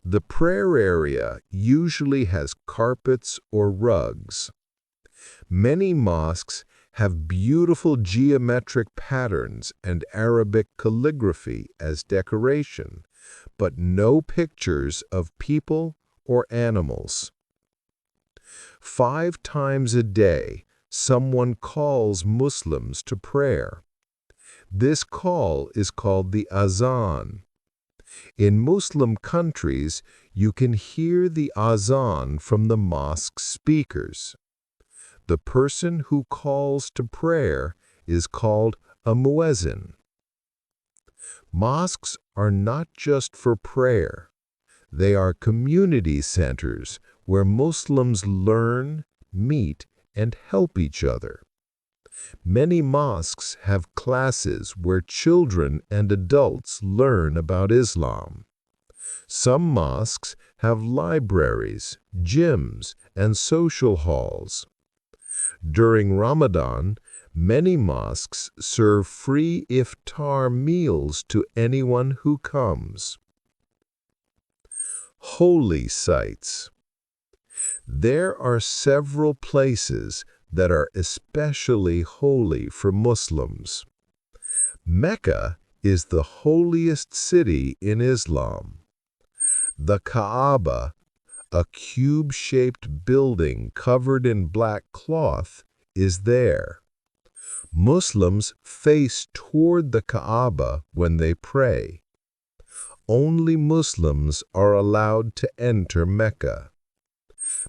The prayer area usually has carpets or rugs. Many mosques have beautiful geometric patterns and Arabic calligraphy as decoration, but no pictures of people or animals. 5 times a day, someone calls Muslims to prayer. This call is called the azan. In Muslim countries, you can hear the azan from the mosque speakers. The person who calls to prayer is called a muezzin. Mosques are not just for prayer. They are community centers where Muslims learn, meet, and help each other. Many mosques have classes where children and adults learn about Islam. Some mosques have libraries, gyms, and social halls. During Ramadan, many mosques serve free iftar meals to anyone who comes. Holy sites. There are several places that are especially holy for Muslims. Mecca is the holiest city in Islam. The Kaaba, a cube-shaped building covered in black cloth, is there. Muslims face toward the Kaaba when they pray. Only Muslims are allowed to enter Mecca.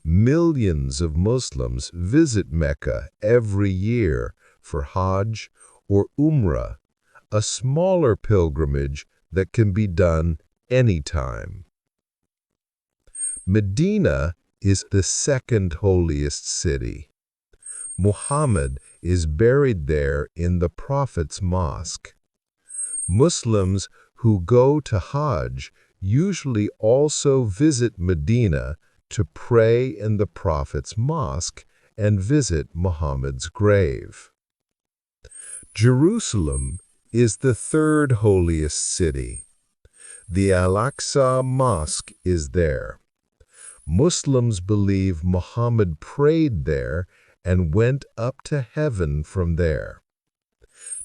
Millions of Muslims visit Mecca every year for Hajj or Umrah, a smaller pilgrimage that can be done anytime. Medina is the second holiest city. Muhammad is buried there in the Prophet's mosque. Muslims who go to Hajj usually also visit Medina to pray in the Prophet's mosque and visit Muhammad's grave. Jerusalem is the third holiest city. The Al-Aqsa Mosque is there. Muslims believe Muhammad prayed there and went up to heaven from there.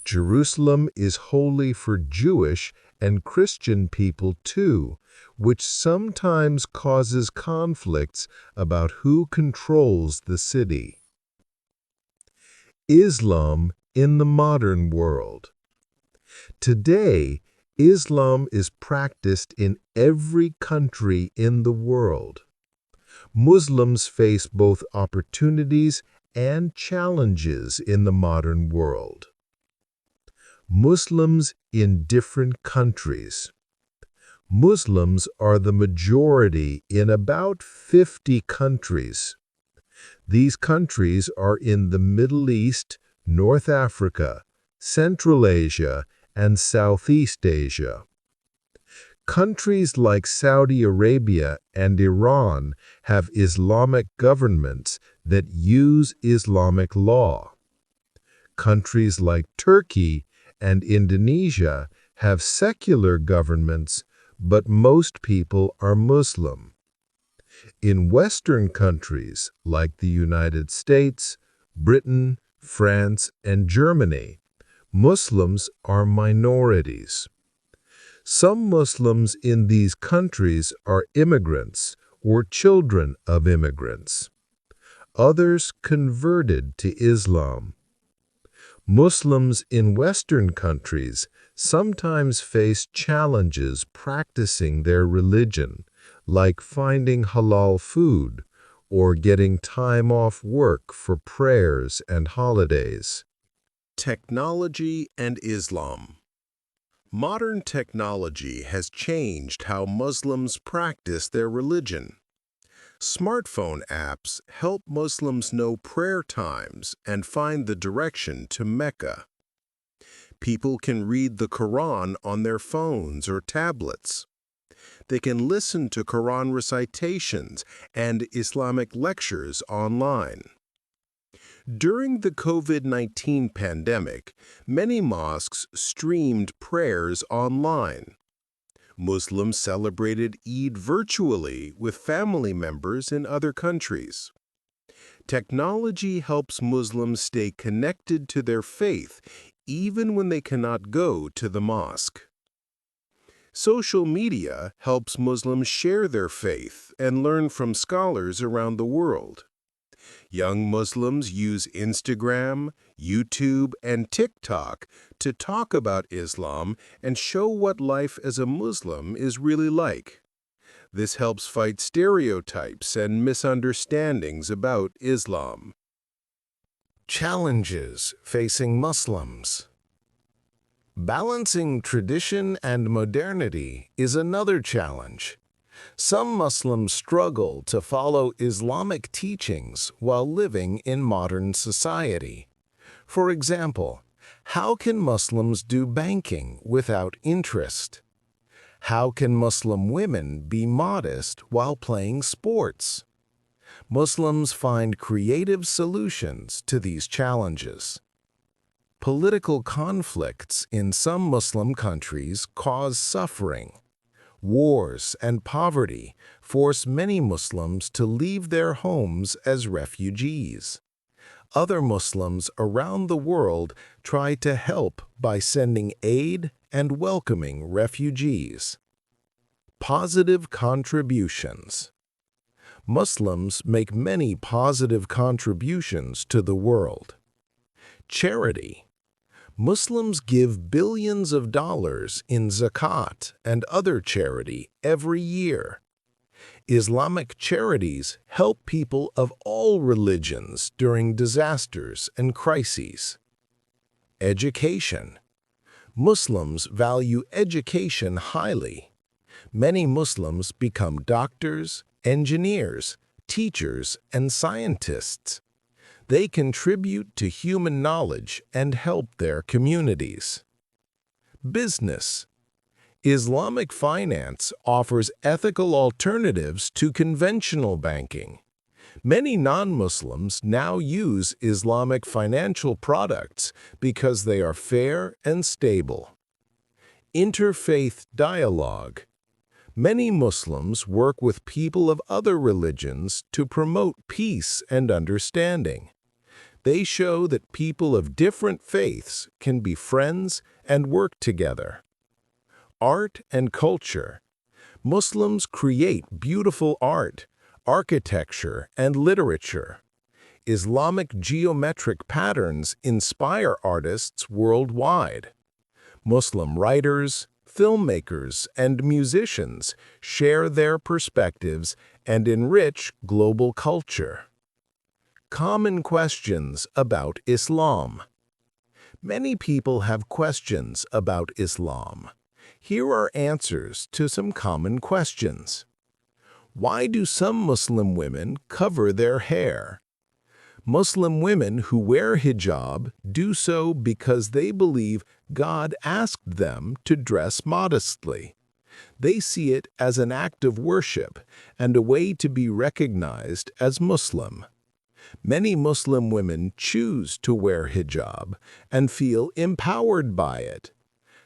Jerusalem is holy for Jewish and Christian people too, which sometimes causes conflicts about who controls the city. Islam in the modern world. Today, Islam is practiced in every country in the world. Muslims face both opportunities and challenges in the modern world. Muslims in different countries. Muslims are the majority in about 50 countries. These countries are in the Middle East, North Africa, Central Asia, and Southeast Asia. Countries like Saudi Arabia and Iran have Islamic governments that use Islamic law. Countries like Turkey and Indonesia have secular governments, but most people are Muslim. In Western countries like the United States, Britain, France, and Germany, Muslims are minorities. Some Muslims in these countries are immigrants or children of immigrants. Others converted to Islam. Muslims in Western countries sometimes face challenges practicing their religion, like finding halal food or getting time off work for prayers and holidays. Technology and Islam. Modern technology has changed how Muslims practice their religion. Smartphone apps help Muslims know prayer times and find the direction to Mecca. People can read the Quran on their phones or tablets. They can listen to Quran recitations and Islamic lectures online. During the COVID-19 pandemic, many mosques streamed prayers online. Muslims celebrated Eid virtually with family members in other countries. Technology helps Muslims stay connected to their faith even when they cannot go to the mosque. Social media helps Muslims share their faith and learn from scholars around the world. Young Muslims use Instagram, YouTube, and TikTok to talk about Islam and show what life as a Muslim is really like. This helps fight stereotypes and misunderstandings about Islam. Challenges facing Muslims. Balancing tradition and modernity is another challenge. Some Muslims struggle to follow Islamic teachings while living in modern society. For example, how can Muslims do banking without interest? How can Muslim women be modest while playing sports? Muslims find creative solutions to these challenges. Political conflicts in some Muslim countries cause suffering. Wars and poverty force many Muslims to leave their homes as refugees. Other Muslims around the world try to help by sending aid and welcoming refugees. Positive contributions. Muslims make many positive contributions to the world. Charity Muslims give billions of dollars in zakat and other charity every year. Islamic charities help people of all religions during disasters and crises. Education. Muslims value education highly. Many Muslims become doctors, engineers, teachers, and scientists. They contribute to human knowledge and help their communities. Business. Islamic finance offers ethical alternatives to conventional banking. Many non-Muslims now use Islamic financial products because they are fair and stable. Interfaith dialogue. Many Muslims work with people of other religions to promote peace and understanding. They show that people of different faiths can be friends and work together. Art and culture. Muslims create beautiful art, architecture, and literature. Islamic geometric patterns inspire artists worldwide. Muslim writers, filmmakers, and musicians share their perspectives and enrich global culture. Common questions about Islam. Many people have questions about Islam. Here are answers to some common questions. Why do some Muslim women cover their hair? Muslim women who wear hijab do so because they believe God asked them to dress modestly. They see it as an act of worship and a way to be recognized as Muslim. Many Muslim women choose to wear hijab and feel empowered by it.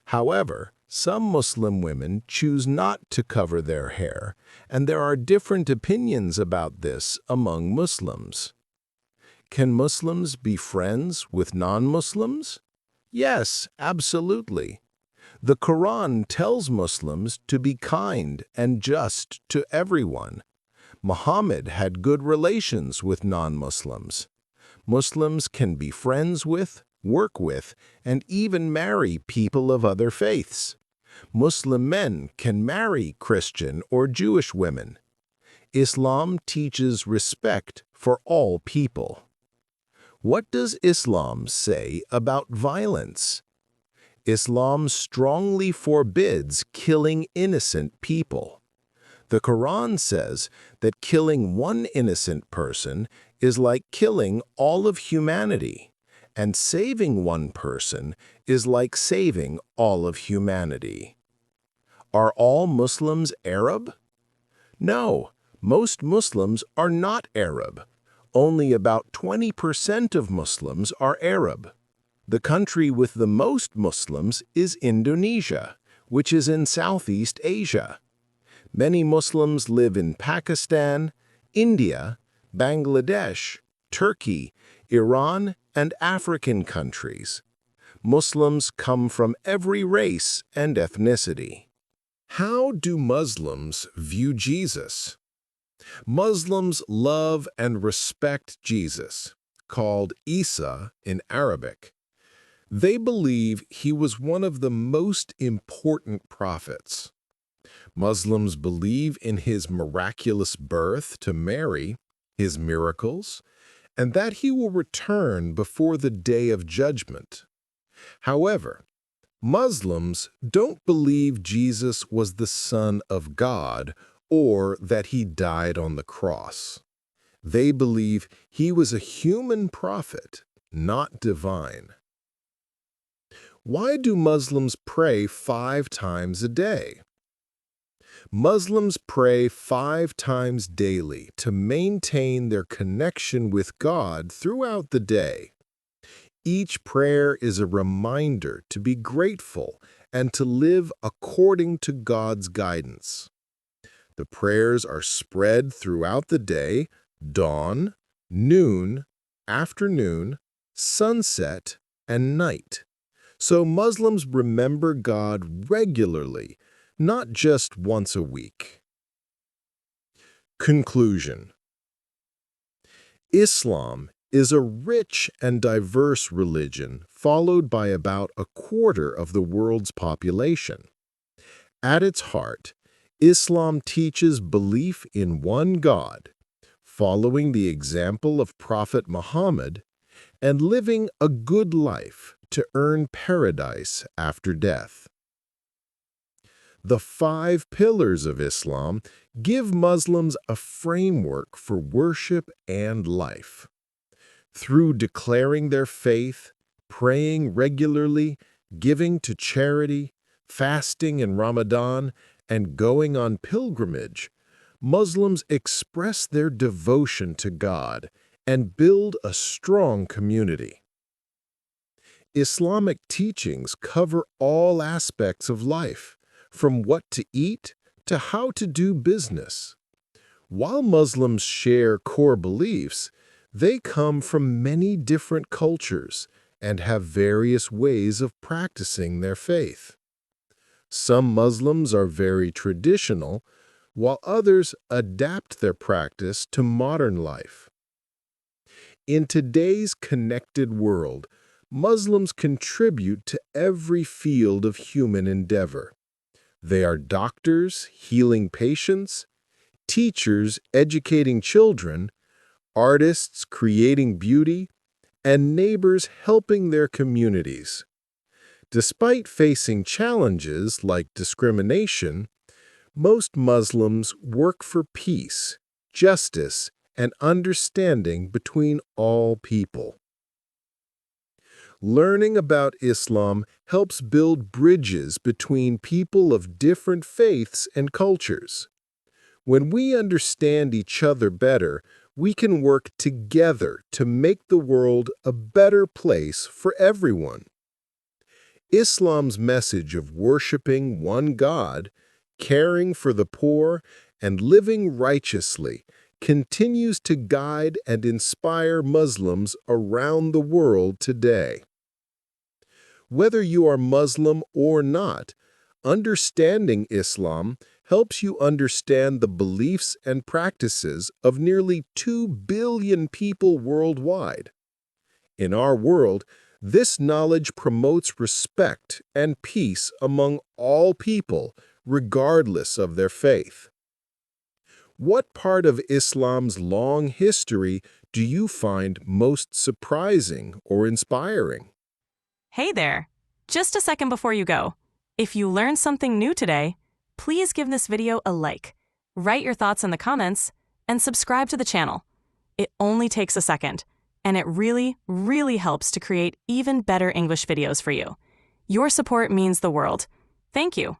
However, some Muslim women choose not to cover their hair, and there are different opinions about this among Muslims. Can Muslims be friends with non-Muslims? Yes, absolutely. The Quran tells Muslims to be kind and just to everyone. Muhammad had good relations with non-Muslims. Muslims can be friends with, work with, and even marry people of other faiths. Muslim men can marry Christian or Jewish women. Islam teaches respect for all people. What does Islam say about violence? Islam strongly forbids killing innocent people. The Quran says that killing one innocent person is like killing all of humanity, and saving one person is like saving all of humanity. Are all Muslims Arab? No, most Muslims are not Arab. Only about 20% of Muslims are Arab. The country with the most Muslims is Indonesia, which is in Southeast Asia. Many Muslims live in Pakistan, India, Bangladesh, Turkey, Iran, and African countries. Muslims come from every race and ethnicity. How do Muslims view Jesus? Muslims love and respect Jesus, called Isa in Arabic. They believe he was one of the most important prophets. Muslims believe in his miraculous birth to Mary, his miracles, and that he will return before the day of judgment. However, Muslims don't believe Jesus was the Son of God or that he died on the cross. They believe he was a human prophet, not divine. Why do Muslims pray 5 times a day? Muslims pray 5 times daily to maintain their connection with God throughout the day. Each prayer is a reminder to be grateful and to live according to God's guidance. The prayers are spread throughout the day, dawn, noon, afternoon, sunset, and night. So Muslims remember God regularly, not just once a week. Conclusion. Islam is a rich and diverse religion followed by about a quarter of the world's population. At its heart, Islam teaches belief in one God, following the example of Prophet Muhammad, and living a good life to earn paradise after death. The 5 pillars of Islam give Muslims a framework for worship and life. Through declaring their faith, praying regularly, giving to charity, fasting in Ramadan, and going on pilgrimage, Muslims express their devotion to God and build a strong community. Islamic teachings cover all aspects of life, from what to eat to how to do business. While Muslims share core beliefs, they come from many different cultures and have various ways of practicing their faith. Some Muslims are very traditional, while others adapt their practice to modern life. In today's connected world, Muslims contribute to every field of human endeavor. They are doctors healing patients, teachers educating children, artists creating beauty, and neighbors helping their communities. Despite facing challenges like discrimination, most Muslims work for peace, justice, and understanding between all people. Learning about Islam helps build bridges between people of different faiths and cultures. When we understand each other better, we can work together to make the world a better place for everyone. Islam's message of worshiping one God, caring for the poor, and living righteously continues to guide and inspire Muslims around the world today. Whether you are Muslim or not, understanding Islam helps you understand the beliefs and practices of nearly 2 billion people worldwide. In our world, this knowledge promotes respect and peace among all people, regardless of their faith. What part of Islam's long history do you find most surprising or inspiring? Hey there! Just a second before you go. If you learned something new today, please give this video a like, write your thoughts in the comments, and subscribe to the channel. It only takes a second, and it really, really helps to create even better English videos for you. Your support means the world. Thank you.